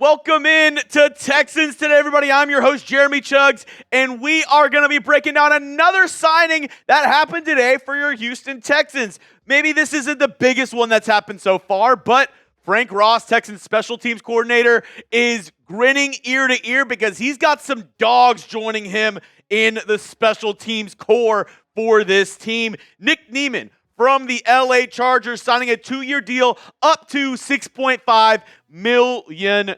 Welcome in to Texans Today, everybody. I'm your host, Jeremy Chuggs, and we are going to be breaking down another signing that happened today for your Houston Texans. Maybe this isn't the biggest one that's happened so far, but Frank Ross, Texans special teams coordinator, is grinning ear to ear because he's got some dogs joining him in the special teams core for this team. Nick Niemann from the LA Chargers signing a 2-year deal up to $6.5 million.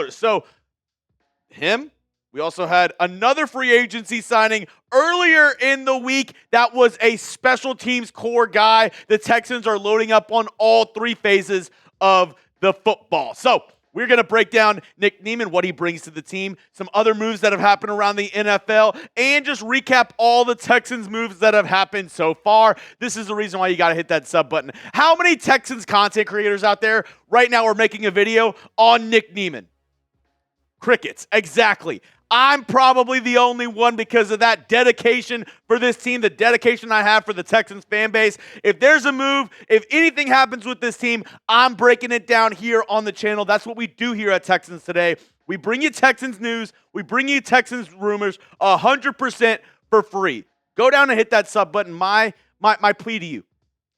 So him, we also had another free agency signing earlier in the week. That was a special teams core guy. The Texans are loading up on all three phases of the football. So we're going to break down Nick Niemann, what he brings to the team, some other moves that have happened around the NFL, and just recap all the Texans moves that have happened so far. This is the reason why you got to hit that sub button. How many Texans content creators out there right now are making a video on Nick Niemann? Crickets, exactly. I'm probably the only one because of that dedication for this team, the dedication I have for the Texans fan base. If there's a move, if anything happens with this team, I'm breaking it down here on the channel. That's what we do here at Texans Today. We bring you Texans news. We bring you Texans rumors 100% for free. Go down and hit that sub button. My plea to you.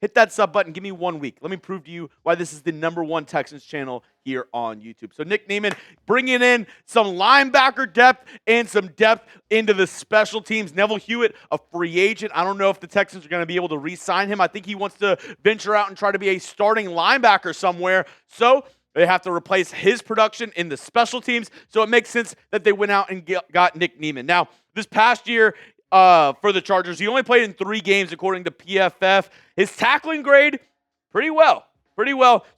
Hit that sub button. Give me 1 week. Let me prove to you why this is the #1 Texans channel here on YouTube. So Nick Niemann bringing in some linebacker depth and some depth into the special teams. Neville Hewitt, a free agent. I don't know if the Texans are going to be able to re-sign him. I think he wants to venture out and try to be a starting linebacker somewhere. So they have to replace his production in the special teams. So it makes sense that they went out and got Nick Niemann. Now, this past year, for the Chargers, he only played in 3 games according to PFF. His tackling grade, pretty well.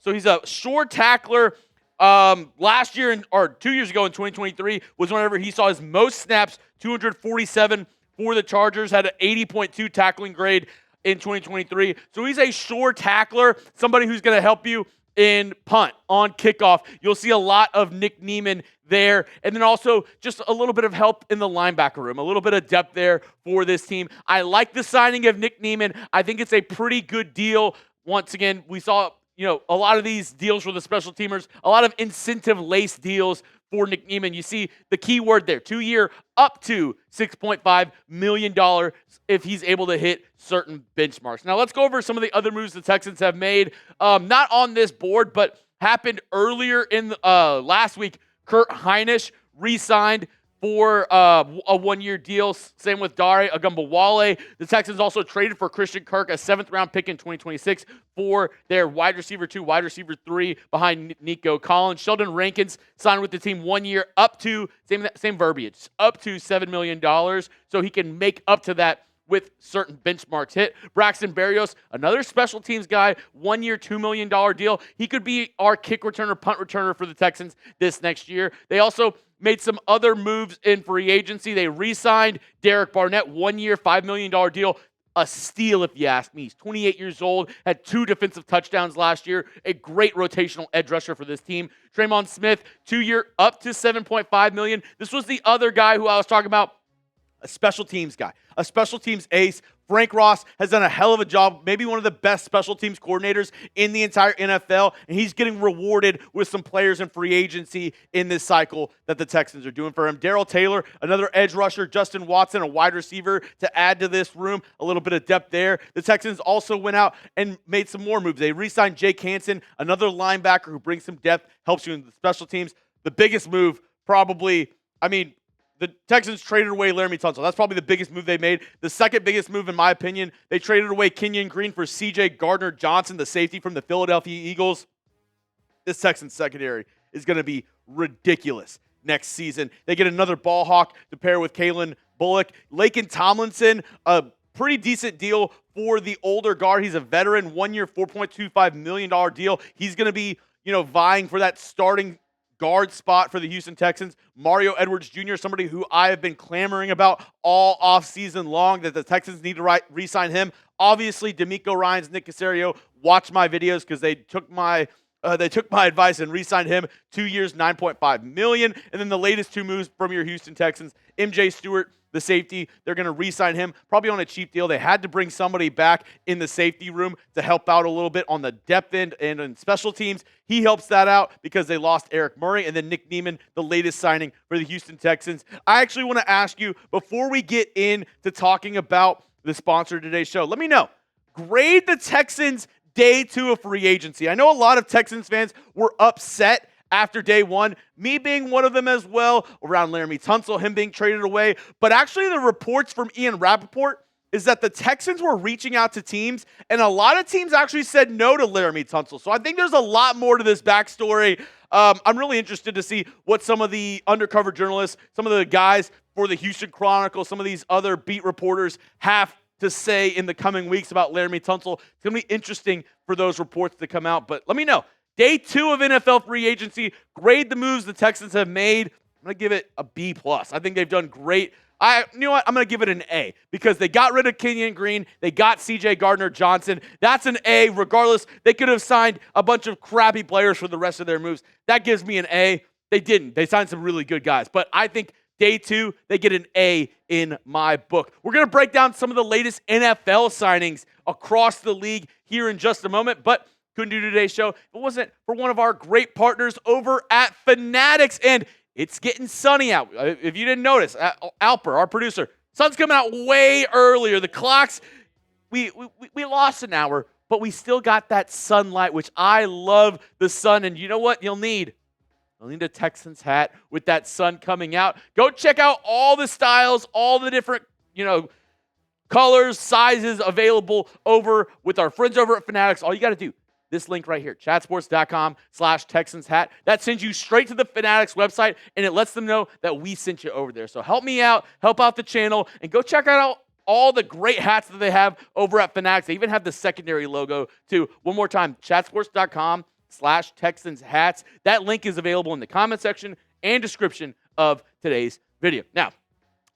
So he's a short tackler. Last year, or 2 years ago in 2023, was whenever he saw his most snaps, 247 for the Chargers, had an 80.2 tackling grade in 2023. So he's a short tackler, somebody who's going to help you in punt, on kickoff. You'll see a lot of Nick Niemann there. And then also just a little bit of help in the linebacker room, a little bit of depth there for this team. I like the signing of Nick Niemann. I think it's a pretty good deal. Once again, we saw, a lot of these deals for the special teamers, a lot of incentive-laced deals for Nick Niemann. You see the key word there, 2-year up to $6.5 million if he's able to hit certain benchmarks. Now let's go over some of the other moves the Texans have made. Not on this board, but happened earlier in last week. Kirk Hinish re-signed for a 1-year deal. Same with Darrell, Ogunbowale. The Texans also traded for Christian Kirk, a 7th-round pick in 2026 for their wide receiver 2, wide receiver 3 behind Nico Collins. Sheldon Rankins signed with the team 1 year up to, same verbiage, up to $7 million, so he can make up to that with certain benchmarks hit. Braxton Berrios, another special teams guy, 1 year, $2 million deal. He could be our kick returner, punt returner for the Texans this next year. They also made some other moves in free agency. They re-signed Derek Barnett, 1 year, $5 million deal. A steal, if you ask me. He's 28 years old, had 2 defensive touchdowns last year. A great rotational edge rusher for this team. Tremon Smith, 2 year, up to $7.5 million. This was the other guy who I was talking about, a special teams guy, a special teams ace. Frank Ross has done a hell of a job, maybe one of the best special teams coordinators in the entire NFL, and he's getting rewarded with some players in free agency in this cycle that the Texans are doing for him. Darrell Taylor, another edge rusher. Justin Watson, a wide receiver to add to this room, a little bit of depth there. The Texans also went out and made some more moves. They re-signed Jake Hansen, another linebacker who brings some depth, helps you in the special teams. The biggest move probably, the Texans traded away Laramie Tunsil. That's probably the biggest move they made. The second biggest move, in my opinion, they traded away Kenyon Green for C.J. Gardner-Johnson, the safety from the Philadelphia Eagles. This Texans secondary is going to be ridiculous next season. They get another ball hawk to pair with Kalen Bullock. Laken Tomlinson, a pretty decent deal for the older guard. He's a veteran, 1 year, $4.25 million deal. He's going to be, vying for that starting guard spot for the Houston Texans. Mario Edwards Jr., somebody who I have been clamoring about all offseason long, that the Texans need to re-sign him. Obviously, DeMeco Ryans, Nick Caserio, watch my videos because they took my advice and re-signed him. 2 years, $9.5 million. And then the latest 2 moves from your Houston Texans, MJ Stewart, the safety. They're going to re-sign him, probably on a cheap deal. They had to bring somebody back in the safety room to help out a little bit on the depth end and in special teams. He helps that out because they lost Eric Murray. And then Nick Niemann, the latest signing for the Houston Texans. I actually want to ask you, before we get into talking about the sponsor of today's show, let me know. Grade the Texans day 2 of free agency. I know a lot of Texans fans were upset after day 1, me being one of them as well, around Jeremy Tunsil, him being traded away. But actually the reports from Ian Rappaport is that the Texans were reaching out to teams, and a lot of teams actually said no to Jeremy Tunsil. So I think there's a lot more to this backstory. I'm really interested to see what some of the undercover journalists, some of the guys for the Houston Chronicle, some of these other beat reporters have to say in the coming weeks about Jeremy Tunsil. It's going to be interesting for those reports to come out. But let me know. Day 2 of NFL free agency, grade the moves the Texans have made. I'm going to give it a B+. I think they've done great. You know what? I'm going to give it an A because they got rid of Kenyon Green. They got C.J. Gardner-Johnson. That's an A. Regardless, they could have signed a bunch of crappy players for the rest of their moves. That gives me an A. They didn't. They signed some really good guys. But I think day 2, they get an A in my book. We're going to break down some of the latest NFL signings across the league here in just a moment, but couldn't do today's show if it wasn't for one of our great partners over at Fanatics, and it's getting sunny out. If you didn't notice, Alper, our producer, sun's coming out way earlier. The clocks, we lost an hour, but we still got that sunlight, which I love the sun, and you know what you'll need? You'll need a Texans hat with that sun coming out. Go check out all the styles, all the different, colors, sizes available over with our friends over at Fanatics. All you got to do, this link right here, chatsports.com/Texans hat. That sends you straight to the Fanatics website, and it lets them know that we sent you over there. So help me out, help out the channel, and go check out all the great hats that they have over at Fanatics. They even have the secondary logo too. One more time, chatsports.com/Texans hats. That link is available in the comment section and description of today's video. Now,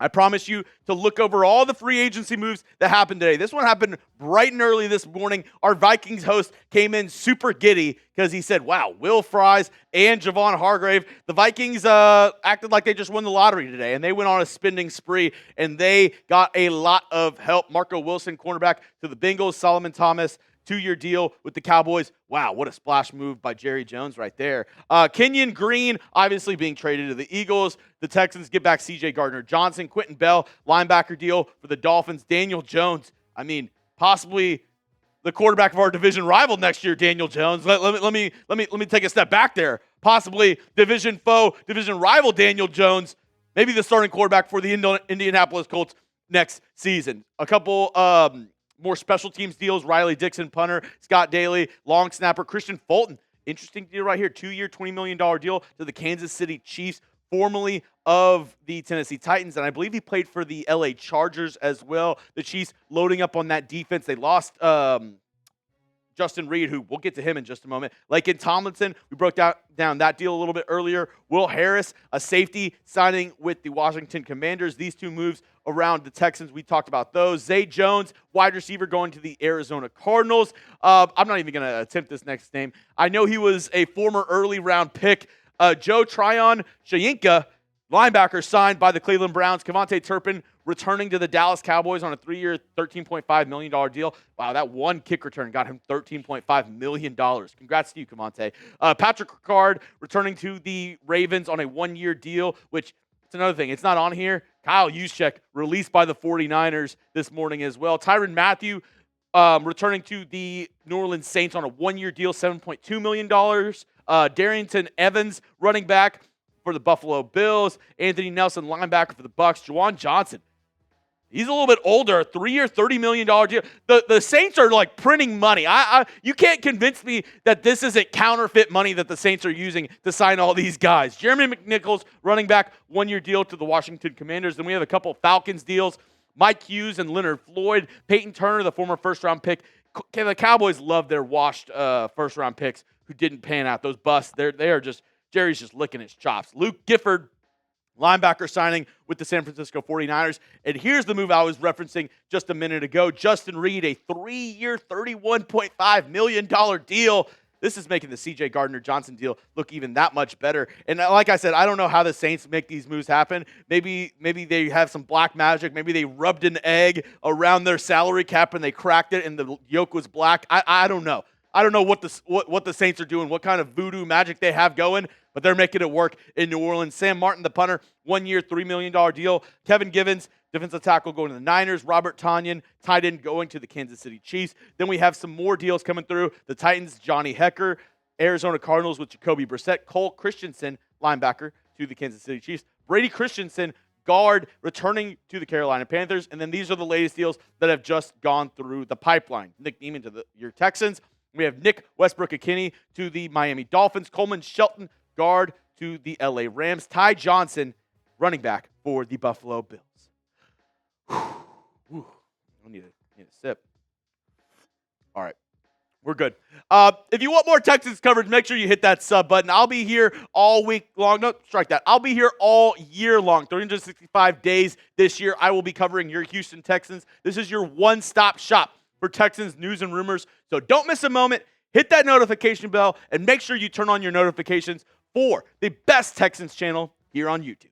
I promise you to look over all the free agency moves that happened today. This one happened bright and early this morning. Our Vikings host came in super giddy because he said, wow, Will Fries and Javon Hargrave. The Vikings acted like they just won the lottery today, and they went on a spending spree, and they got a lot of help. Marco Wilson, cornerback to the Bengals. Solomon Thomas, 2-year deal with the Cowboys. Wow, what a splash move by Jerry Jones right there. Kenyon Green, obviously being traded to the Eagles. The Texans get back C.J. Gardner-Johnson. Quentin Bell, linebacker deal for the Dolphins. Daniel Jones, possibly the quarterback of our division rival next year, Daniel Jones. Let me take a step back there. Possibly division foe, division rival Daniel Jones, maybe the starting quarterback for the Indianapolis Colts next season. A couple more special teams deals. Riley Dixon, punter. Scott Daly, long snapper. Christian Fulton, interesting deal right here. 2-year, $20 million deal to the Kansas City Chiefs, formerly of the Tennessee Titans. And I believe he played for the LA Chargers as well. The Chiefs loading up on that defense. They lost Justin Reed, who we'll get to him in just a moment. Laken Tomlinson, we broke down that deal a little bit earlier. Will Harris, a safety, signing with the Washington Commanders. These two moves around the Texans, we talked about those. Zay Jones, wide receiver, going to the Arizona Cardinals. I'm not even going to attempt this next name. I know he was a former early round pick. Joe Tryon Shayinka, linebacker, signed by the Cleveland Browns. Kevontae Turpin returning to the Dallas Cowboys on a 3-year, $13.5 million deal. Wow, that one kick return got him $13.5 million. Congrats to you, Kevontae. Patrick Ricard returning to the Ravens on a 1-year deal, which it's another thing. It's not on here. Kyle Juszczyk released by the 49ers this morning as well. Tyrann Mathieu returning to the New Orleans Saints on a 1-year deal, $7.2 million. Darrington Evans, running back for the Buffalo Bills. Anthony Nelson, linebacker for the Bucs. Juwan Johnson, he's a little bit older, 3-year, $30 million deal. The Saints are like printing money. You can't convince me that this isn't counterfeit money that the Saints are using to sign all these guys. Jeremy McNichols, running back, 1-year deal to the Washington Commanders. Then we have a couple Falcons deals. Mike Hughes and Leonard Floyd. Peyton Turner, the former first-round pick. The Cowboys love their washed first-round picks who didn't pan out. Those busts, they are just, Jerry's just licking his chops. Luke Gifford, linebacker, signing with the San Francisco 49ers. And here's the move I was referencing just a minute ago. Justin Reed, a 3-year, $31.5 million deal. This is making the C.J. Gardner-Johnson deal look even that much better. And like I said, I don't know how the Saints make these moves happen. Maybe they have some black magic. Maybe they rubbed an egg around their salary cap and they cracked it and the yolk was black. I don't know. I don't know what the Saints are doing, what kind of voodoo magic they have going, but they're making it work in New Orleans. Sam Martin, the punter, 1 year, $3 million deal. Kevin Givens, defensive tackle, going to the Niners. Robert Tonyan, tight end, going to the Kansas City Chiefs. Then we have some more deals coming through. The Titans, Johnny Hecker. Arizona Cardinals with Jacoby Brissett. Cole Christensen, linebacker, to the Kansas City Chiefs. Brady Christensen, guard, returning to the Carolina Panthers. And then these are the latest deals that have just gone through the pipeline. Nick Niemann to your Texans. We have Nick Westbrook-Ikhine to the Miami Dolphins. Coleman Shelton, guard, to the LA Rams. Ty Johnson, running back for the Buffalo Bills. Whew. I need a sip. All right. We're good. If you want more Texans coverage, make sure you hit that sub button. I'll be here all week long. No, strike that. I'll be here all year long, 365 days this year. I will be covering your Houston Texans. This is your one-stop shop for Texans news and rumors. So don't miss a moment. Hit that notification bell and make sure you turn on your notifications for the best Texans channel here on YouTube.